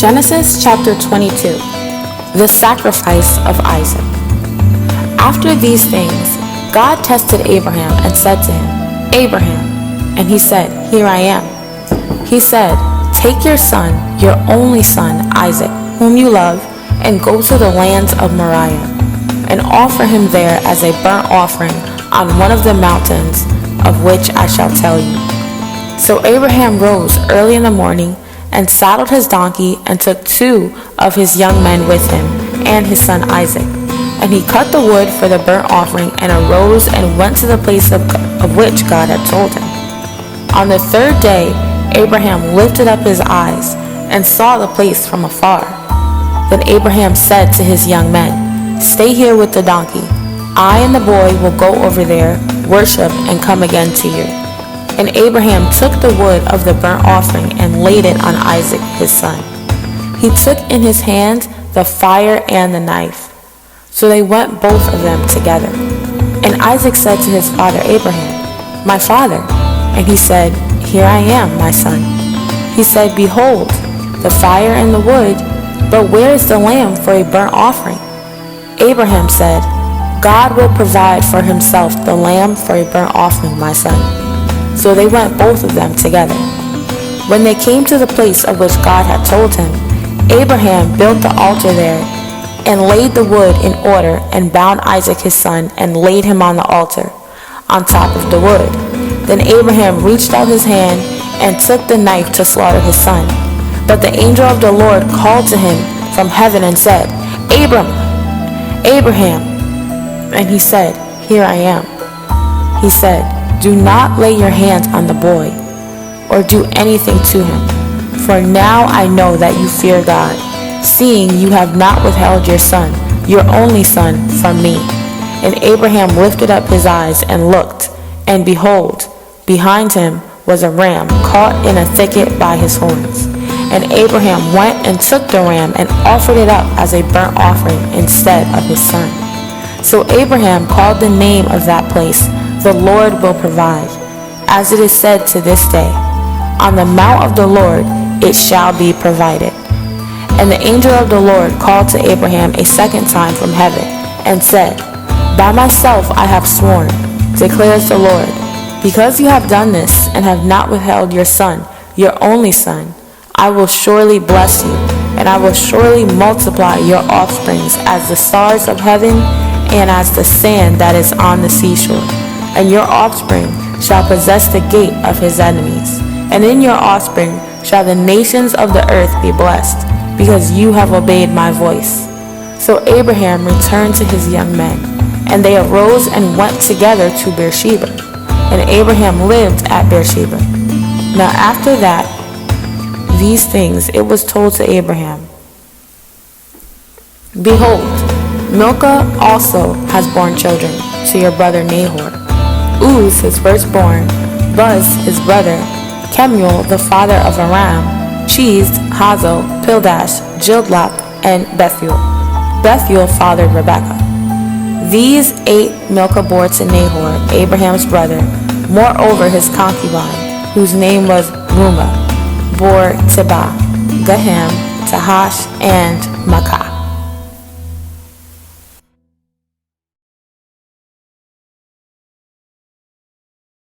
Genesis chapter 22. The sacrifice of Isaac. After these things, God tested Abraham and said to him, Abraham. And he said, Here I am. He said, Take your son, your only son, Isaac, whom you love, and go to the land of Moriah, and offer him there as a burnt offering on one of the mountains of which I shall tell you. So Abraham rose early in the morning, and saddled his donkey, and took 2 of his young men with him, and his son Isaac. And he cut the wood for the burnt offering, and arose and went to the place of which God had told him. On the 3rd day Abraham lifted up his eyes, and saw the place from afar. Then Abraham said to his young men, Stay here with the donkey. I and the boy will go over there, worship, and come again to you. And Abraham took the wood of the burnt offering and laid it on Isaac his son. He took in his hand the fire and the knife. So they went both of them together. And Isaac said to his father Abraham, My father. And he said, Here I am, my son. He said, Behold, the fire and the wood, but where is the lamb for a burnt offering? Abraham said, God will provide for himself the lamb for a burnt offering, my son. So they went both of them together. When they came to the place of which God had told him, Abraham built the altar there, and laid the wood in order, and bound Isaac his son, and laid him on the altar, on top of the wood. Then Abraham reached out his hand, and took the knife to slaughter his son. But the angel of the Lord called to him from heaven, and said, Abram, Abraham. And he said, Here I am. He said, Do not lay your hands on the boy, or do anything to him. For now I know that you fear God, seeing you have not withheld your son, your only son, from me. And Abraham lifted up his eyes and looked, and behold, behind him was a ram caught in a thicket by his horns. And Abraham went and took the ram and offered it up as a burnt offering instead of his son. So Abraham called the name of that place, The Lord will provide, as it is said to this day, On the mount of the Lord it shall be provided. And the angel of the Lord called to Abraham a second time from heaven, and said, By myself I have sworn, declares the Lord, because you have done this, and have not withheld your son, your only son, I will surely bless you, and I will surely multiply your offsprings as the stars of heaven, and as the sand that is on the seashore. And your offspring shall possess the gate of his enemies. And in your offspring shall the nations of the earth be blessed, because you have obeyed my voice. So Abraham returned to his young men, and they arose and went together to Beersheba. And Abraham lived at Beersheba. Now after that, these things it was told to Abraham, Behold, Milcah also has borne children to your brother Nahor. Uz his firstborn, Buz his brother, Kemuel the father of Aram, Cheezed, Hazo, Pildash, Jildlap, and Bethuel. Bethuel fathered Rebekah. These 8 Milcah bore to Nahor, Abraham's brother. Moreover his concubine, whose name was Reumah, bore Tebah, Gaham, Tahash, and Makkah.